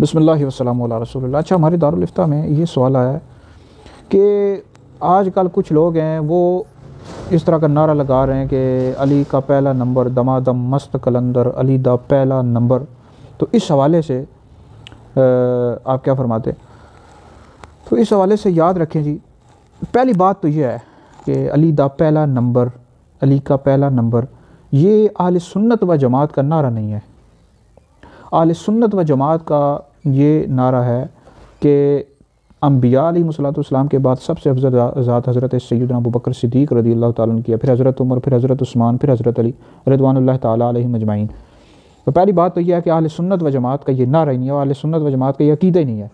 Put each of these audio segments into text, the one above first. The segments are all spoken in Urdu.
بسم اللہ والسلام علی رسول اللہ۔ اچھا، ہمارے دارالفتہ میں یہ سوال آیا ہے کہ آج کل کچھ لوگ ہیں وہ اس طرح کا نعرہ لگا رہے ہیں کہ علی کا پہلا نمبر دمادم مست قلندر، علی دا پہلا نمبر۔ تو اس حوالے سے آپ کیا فرماتے ہیں؟ تو اس حوالے سے یاد رکھیں جی، پہلی بات تو یہ ہے کہ علی دا پہلا نمبر، علی کا پہلا نمبر، یہ اہل سنت و جماعت کا نعرہ نہیں ہے۔ اہل سنت و جماعت کا یہ نعرہ ہے کہ انبیاء علیہ السلام کے بعد سب سے افضل ذات حضرت سیدنا ابوبکر صدیق رضی اللہ تعالیٰ عنہ کیا، پھر حضرت عمر، پھر حضرت عثمان، پھر حضرت علی رضوان اللہ تعالیٰ علیہم اجمعین۔ تو پہلی بات تو یہ ہے کہ اہل سنت و جماعت کا یہ نعرہ ہی نہیں ہے، اہل سنت و جماعت کا یہ عقیدہ ہی نہیں ہے۔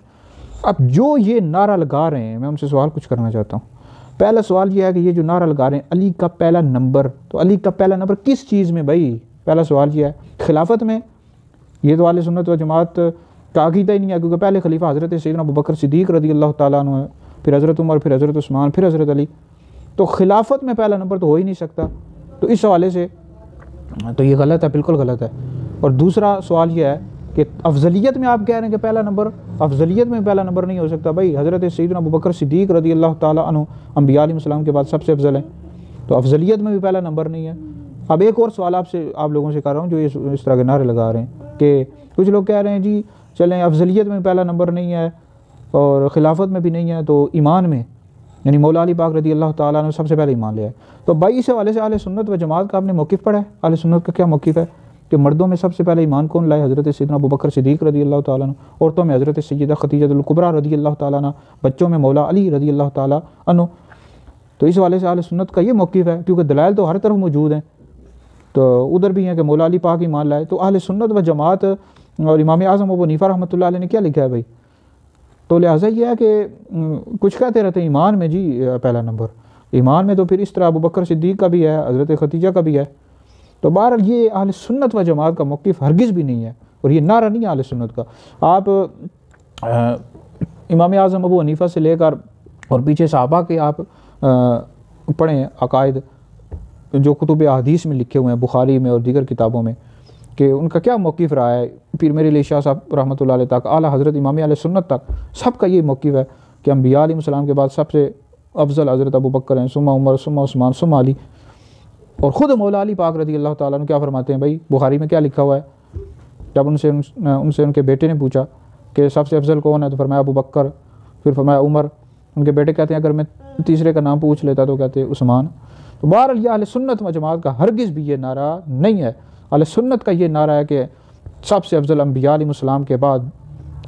اب جو یہ نعرہ لگا رہے ہیں، میں ان سے سوال کچھ کرنا چاہتا ہوں۔ پہلا سوال یہ ہے کہ یہ جو نعرہ لگا رہے ہیں علی کا پہلا نمبر، تو علی کا پہلا نمبر کس چیز میں بھائی؟ پہلا سوال یہ ہے، خلافت میں؟ یہ تو اہل سنت و جماعت کا عقیدہ ہی نہیں ہے، کیونکہ پہلے خلیفہ حضرت سیدنا ابوبکر صدیق رضی اللہ تعالیٰ عنہ ہے، پھر حضرت عمر، پھر حضرت عثمان، پھر حضرت علی۔ تو خلافت میں پہلا نمبر تو ہو ہی نہیں سکتا۔ تو اس حوالے سے تو یہ غلط ہے، بالکل غلط ہے۔ اور دوسرا سوال یہ ہے کہ افضلیت میں آپ کہہ رہے ہیں کہ پہلا نمبر، افضلیت میں پہلا نمبر نہیں ہو سکتا بھائی۔ حضرت سیدنا ابوبکر صدیق رضی اللہ تعالیٰ عنہ انبیاء علیہ السلام کے بعد سب سے افضل ہیں، تو افضلیت میں بھی پہلا نمبر نہیں ہے۔ اب ایک اور سوال آپ لوگوں سے کر رہا ہوں جو اس طرح کے نعرے لگا رہے ہیں کہ کچھ لوگ کہہ رہے ہیں جی چلیں افضلیت میں پہلا نمبر نہیں ہے اور خلافت میں بھی نہیں ہے، تو ایمان میں یعنی مولا علی پاک رضی اللہ تعالیٰ عنہ سب سے پہلے ایمان لیا ہے۔ تو بھائی اس حوالے سے اہل سنت و جماعت کا آپ نے موقف پڑھا ہے؟ اہل سنت کا کیا موقف ہے کہ مردوں میں سب سے پہلے ایمان کون لائے؟ حضرت سیدنا ابوبکر صدیق رضی اللہ تعالیٰ عنہ، عورتوں میں حضرت سیدہ خدیجہ الکبریٰ رضی اللہ تعالیٰ عنہ، بچوں میں مولا علی رضی اللہ تعالیٰ عنہ۔ تو اس حوالے سے اہل سنت کا یہ موقف ہے، کیونکہ دلائل تو ہر طرف موجود ہیں، تو ادھر بھی ہیں کہ مولا علی پاک ایمان لائے۔ تو اہل سنت و جماعت اور امام اعظم ابو حنیفہ رحمۃ اللہ علیہ نے کیا لکھا ہے بھائی؟ تو لہٰذا یہ ہے کہ کچھ کہتے رہتے ہیں ایمان میں جی پہلا نمبر، ایمان میں تو پھر اس طرح ابوبکر صدیق کا بھی ہے، حضرت خدیجہ کا بھی ہے۔ تو بہرحال یہ اہل سنت و جماعت کا موقف ہرگز بھی نہیں ہے، اور یہ نعرہ نہیں ہے اہل سنت کا۔ آپ امام اعظم ابو حنیفہ سے لے کر اور پیچھے صحابہ کے آپ پڑھیں عقائد جو کتب احادیث میں لکھے ہوئے ہیں، بخاری میں اور دیگر کتابوں میں، کہ ان کا کیا موقف رہا ہے۔ پیر میرے علی شاہ صاحب رحمۃ اللہ علیہ تک، اعلیٰ حضرت امام علیہ سنت تک، سب کا یہ موقف ہے کہ انبیاء علیہ السلام کے بعد سب سے افضل حضرت ابوبکر ہیں، ثم عمر، ثم عثمان، ثم علی۔ اور خود مولا علی پاک رضی اللہ تعالیٰ عنہ کیا فرماتے ہیں بھائی؟ بخاری میں کیا لکھا ہوا ہے؟ جب ان سے ان کے بیٹے نے پوچھا کہ سب سے افضل کون ہے، تو فرمایا ابوبکر، پھر فرمایا عمر۔ ان کے بیٹے کہتے ہیں اگر میں تیسرے کا نام پوچھ لیتا تو کہتے عثمان۔ تو بہرحال یہ اہل سنت و جماعت کا ہرگز بھی یہ نعرہ نہیں ہے۔ اہل سنت کا یہ نعرہ ہے کہ سب سے افضل انبیاء علیہ السلام کے بعد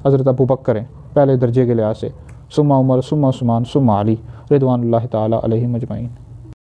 حضرت ابوبکر ہیں پہلے درجے کے لحاظ سے، ثم عمر، ثم عثمان، ثم علی رضوان اللہ تعالیٰ علیہم اجمعین۔